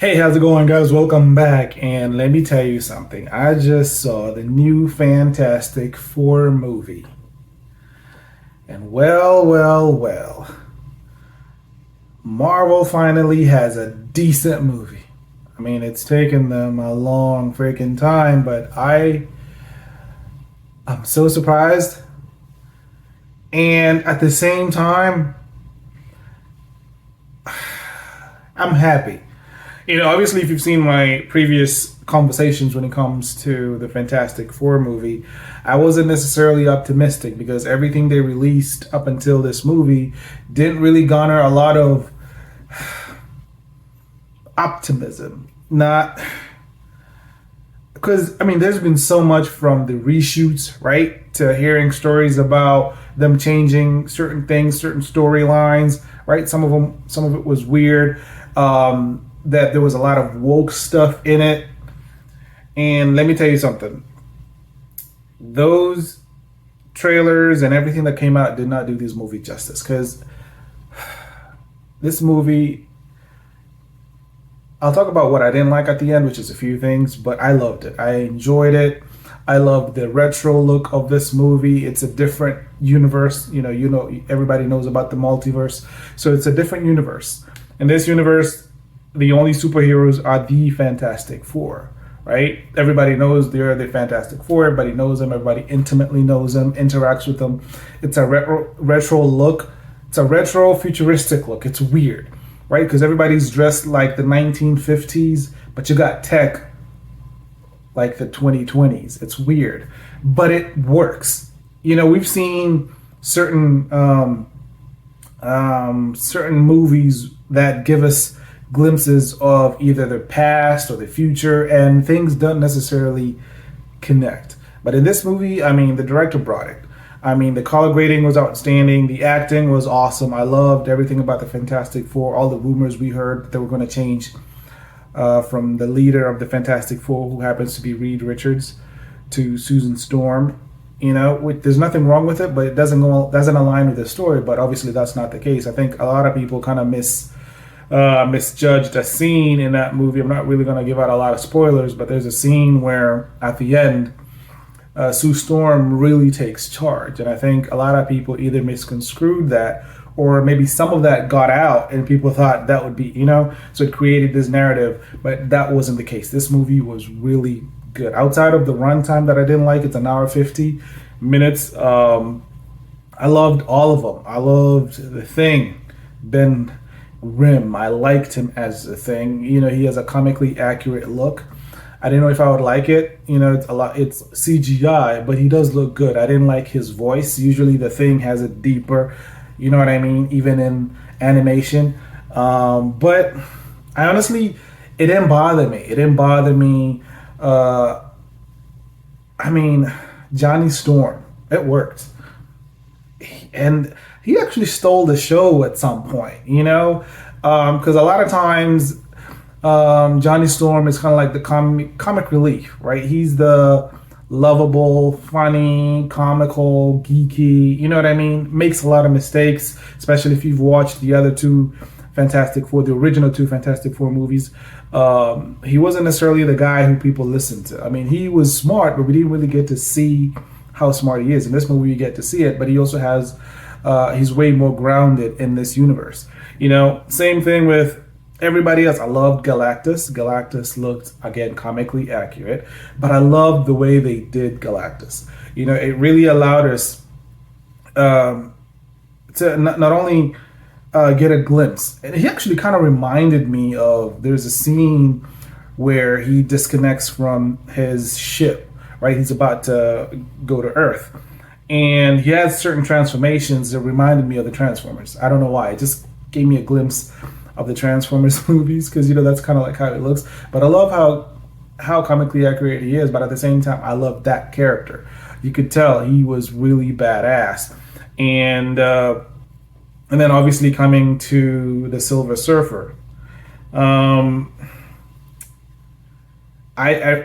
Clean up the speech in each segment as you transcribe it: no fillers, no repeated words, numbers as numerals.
Hey, how's it going, guys? Welcome back. And let me tell you something. I just saw the new Fantastic Four movie. And Marvel finally has a decent movie. I mean, it's taken them a long freaking time, but I'm so surprised. And at the same time, I'm happy. Obviously, if you've seen my previous conversations when it comes to the Fantastic Four movie, I wasn't necessarily optimistic because everything they released up until this movie didn't really garner a lot of optimism. Not because, I mean, there's been so much from the reshoots, right, to hearing stories about them changing certain things, certain storylines, right? Some of it was weird. That there was a lot of woke stuff in it. And let me tell you something. Those trailers and everything that came out did not do this movie justice. Because this movie, I'll talk about what I didn't like at the end, which is a few things, but I loved it. I enjoyed it. I love the retro look of this movie. It's a different universe. Everybody knows about the multiverse. So it's a different universe. In this universe, the only superheroes are the Fantastic Four, right? Everybody knows they're the Fantastic Four. Everybody knows them. Everybody intimately knows them, interacts with them. It's a retro look. It's a retro futuristic look. It's weird, right? Because everybody's dressed like the 1950s, but you got tech like the 2020s. It's weird, but it works. We've seen certain movies that give us glimpses of either the past or the future, and things don't necessarily connect. But in this movie, I mean, the director brought it. I mean, the color grading was outstanding. The acting was awesome. I loved everything about the Fantastic Four. All the rumors we heard that they were going to change from the leader of the Fantastic Four, who happens to be Reed Richards, to Susan Storm. There's nothing wrong with it, but it doesn't align with the story. But obviously, that's not the case. I think a lot of people kind of misjudged a scene in that movie. I'm not really going to give out a lot of spoilers, but there's a scene where at the end, Sue Storm really takes charge. And I think a lot of people either misconstrued that, or maybe some of that got out and people thought that would be, so it created this narrative, but that wasn't the case. This movie was really good. Outside of the runtime that I didn't like, it's an hour 50 minutes. I loved all of them. I loved The Thing, Ben Rim. I liked him as a Thing. He has a comically accurate look. I didn't know if I would like it. It's CGI, but he does look good. I didn't like his voice. Usually The Thing has a deeper, you know what I mean, even in animation. But I honestly, it didn't bother me. It didn't bother me. I mean, Johnny Storm, it worked. And he actually stole the show at some point, because a lot of times Johnny Storm is kind of like the comic relief, right? He's the lovable, funny, comical, geeky, you know what I mean? Makes a lot of mistakes, especially if you've watched the other two Fantastic Four, the original two Fantastic Four movies. He wasn't necessarily the guy who people listened to. I mean, he was smart, but we didn't really get to see how smart he is. In this movie, you get to see it, but he also has, he's way more grounded in this universe. Same thing with everybody else. I loved Galactus. Galactus looked, again, comically accurate, but I loved the way they did Galactus. It really allowed us to not only get a glimpse, and he actually kind of reminded me of, there's a scene where he disconnects from his ship, right? He's about to go to Earth. And he has certain transformations that reminded me of the Transformers. I don't know why. It just gave me a glimpse of the Transformers movies, because that's kind of like how it looks. But I love how comically accurate he is, but at the same time, I love that character. You could tell he was really badass. And then obviously coming to the Silver Surfer. I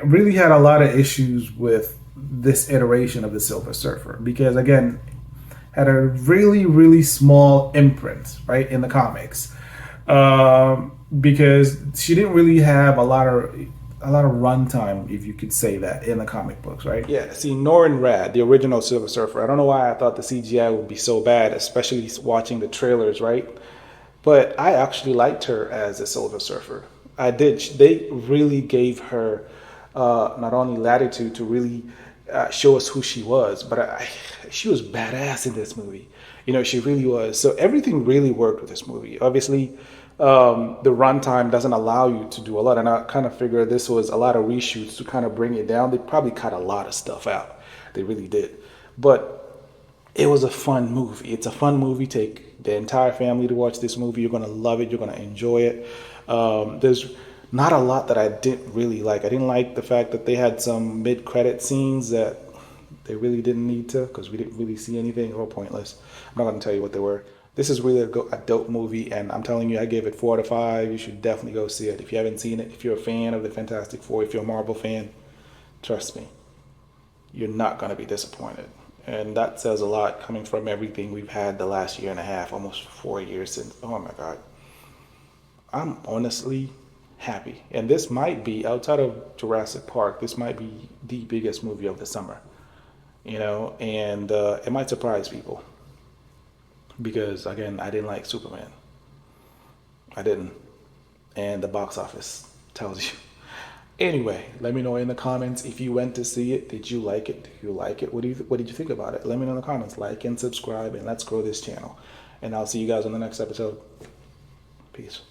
really had a lot of issues with this iteration of the Silver Surfer because, again, had a really, really small imprint, right, in the comics. because she didn't really have a lot of runtime, if you could say that, in the comic books, right? Yeah. See, Norrin Rad, the original Silver Surfer. I don't know why I thought the CGI would be so bad, especially watching the trailers, right? But I actually liked her as a Silver Surfer. I did. They really gave her not only latitude to really show us who she was, but she was badass in this movie. You know, she really was. So everything really worked with this movie. Obviously, the runtime doesn't allow you to do a lot, and I kind of figured this was a lot of reshoots to kind of bring it down. They probably cut a lot of stuff out. They really did. But it was a fun movie. It's a fun movie. Take the entire family to watch this movie. You're gonna love it. You're gonna enjoy it. There's not a lot that I didn't really like. I didn't like the fact that they had some mid-credit scenes that they really didn't need to, because we didn't really see anything. They were pointless. I'm not gonna tell you what they were. This is really a dope movie, and I'm telling you, I gave it 4 out of 5. You should definitely go see it if you haven't seen it. If you're a fan of the Fantastic Four, if you're a Marvel fan, trust me, you're not gonna be disappointed. And that says a lot coming from everything we've had the last year and a half, almost 4 years since. Oh my God. I'm honestly happy. And this might be, outside of Jurassic Park, this might be the biggest movie of the summer. You know, and it might surprise people. Because, again, I didn't like Superman. I didn't. And the box office tells you. Anyway, let me know in the comments if you went to see it. Did you like it? Did you like it? What did you think about it? Let me know in the comments. Like and subscribe, and let's grow this channel. And I'll see you guys on the next episode. Peace.